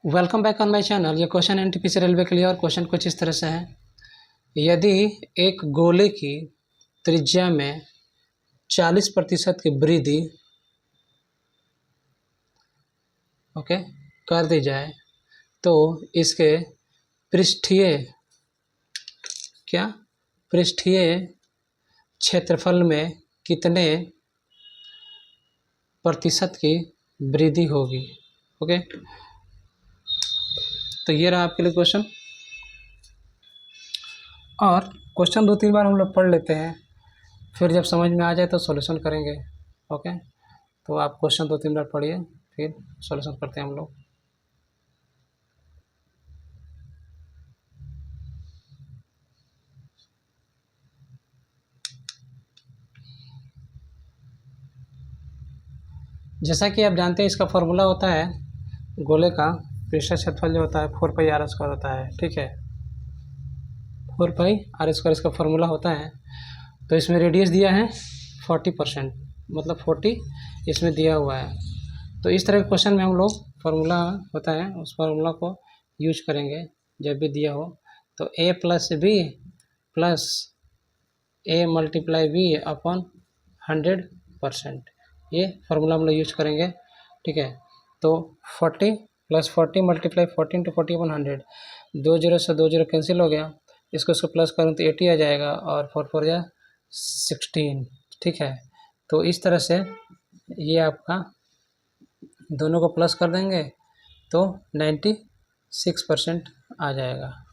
Welcome back on my channel. ये question NTPC railway के लिए और क्वेश्चन कुछ इस तरह से है। यदि एक गोले की त्रिज्या में 40% की वृद्धि कर दी जाए तो इसके पृष्ठीय क्षेत्रफल में कितने प्रतिशत की वृद्धि होगी। तो ये रहा आपके लिए क्वेश्चन। और क्वेश्चन 2-3 बार हम लोग पढ़ लेते हैं, फिर जब समझ में आ जाए तो सॉल्यूशन करेंगे। तो आप क्वेश्चन 2-3 बार पढ़िए, फिर सॉल्यूशन करते हैं हम लोग। जैसा कि आप जानते हैं, इसका फॉर्मूला होता है गोले का पृष्ठीय क्षेत्रफल जो होता है 4πr² होता है। ठीक है, 4πr² इसका फॉर्मूला होता है। तो इसमें रेडियस दिया है 40%, मतलब 40 इसमें दिया हुआ है। तो इस तरह के क्वेश्चन में हम लोग फार्मूला होता है, उस फार्मूला को यूज करेंगे जब भी दिया हो। तो a + b + a × b upon 100%, ये फार्मूला हम लोग यूज करेंगे। ठीक है, तो 40 + 40 × 40 × 40/100, 2 0 से 2 0 कैंसिल हो गया। इसको प्लस करूँ तो 80 आ जाएगा और 4 4 या 16। ठीक है, तो इस तरह से ये आपका दोनों को प्लस कर देंगे तो 96% आ जाएगा।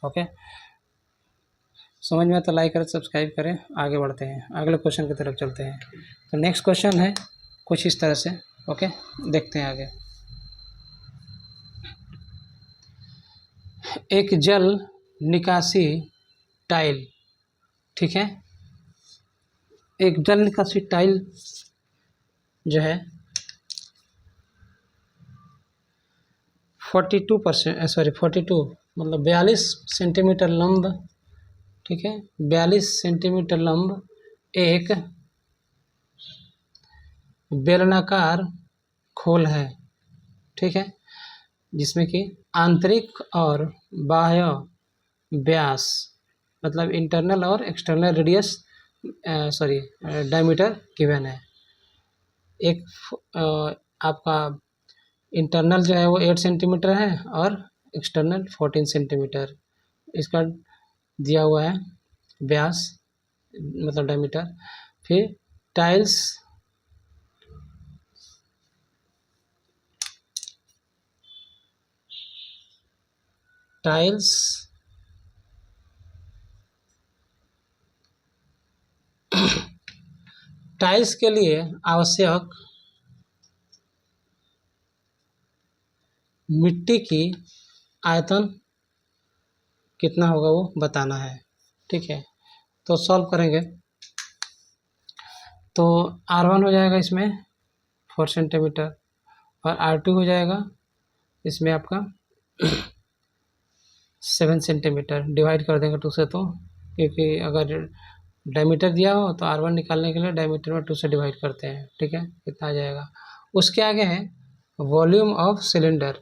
समझ में तो लाइक करें, सब्सक्राइब करें। आगे बढ़ते हैं, अगले क्वेश्चन की तरफ चलते हैं। तो नेक्स्ट क्वेश्चन है कुछ इस तरह से। देखते हैं आगे। एक जल निकासी टाइल, ठीक है, एक जल निकासी टाइल जो है 42 मतलब 42 सेंटीमीटर लंब, ठीक है, 42 सेंटीमीटर लंब एक बेलनाकार खोल है। ठीक है, जिसमें कि आंतरिक और बाह्य व्यास, मतलब इंटरनल और एक्सटर्नल रेडियस डायमीटर गिवन है। एक आपका इंटरनल जो है वो 8 सेंटीमीटर है और एक्सटर्नल 14 सेंटीमीटर इसका दिया हुआ है व्यास, मतलब डायमीटर। फिर टाइल्स टाइल्स के लिए आवश्यक मिट्टी की आयतन कितना होगा वो बताना है। ठीक है, तो सॉल्व करेंगे। तो R1 हो जाएगा इसमें 4 सेंटीमीटर और R2 हो जाएगा इसमें आपका 7 सेंटीमीटर। डिवाइड कर देंगे 2 से, तो क्योंकि अगर डायमीटर दिया हो तो R1 निकालने के लिए डायमीटर में 2 से डिवाइड करते हैं। ठीक है, कितना आ जाएगा। उसके आगे है वॉल्यूम ऑफ सिलेंडर।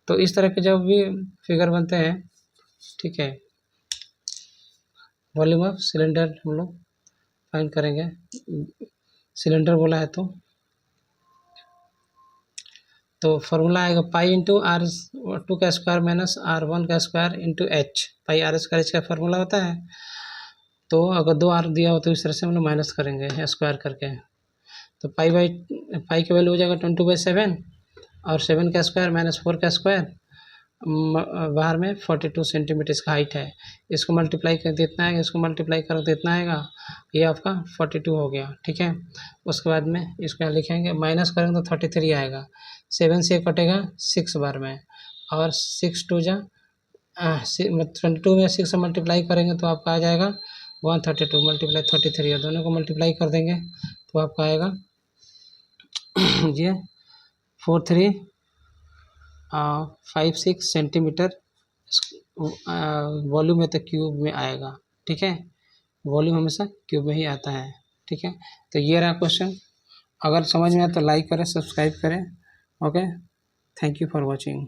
तो इस तरह के जब भी फिगर बनते हैं, ठीक है, वॉल्यूम ऑफ सिलेंडर हम लोग फाइंड करेंगे। सिलेंडर बोला है तो फार्मूला आएगा π×r2² - r1² h। πr² इसका फार्मूला होता है। तो अगर 2 r दिया हो तो इस तरह से हम लोग माइनस करेंगे स्क्वायर करके। तो पाई की वैल्यू हो जाएगा 22/7 और 7 का स्क्वायर - 4 का स्क्वायर, बाहर में 42 सेंटीमीटर इसका हाइट है। इसको मल्टीप्लाई कर इतना आएगा, इसको मल्टीप्लाई करो तो इतना आएगा। ये आपका 42 हो गया। ठीक है, उसके बाद में इसको यहाँ लिखेंगे, माइनस करेंगे तो 33 आएगा। 7 से कटेगा 6 बार में, और 6 2 जा 22 में 6 से मल्टीप्लाई करेंगे तो आपका आ जाएगा 132 × 33। दोनों को मल्टीप्लाई कर देंगे तो आपका आएगा ये 4356 सेंटीमीटर वॉल्यूम है, तो क्यूब में आएगा। ठीक है, वॉल्यूम हमेशा क्यूब में ही आता है। ठीक है, तो ये रहा क्वेश्चन। अगर समझ में आए तो लाइक करें, सब्सक्राइब करें। Thank you for watching.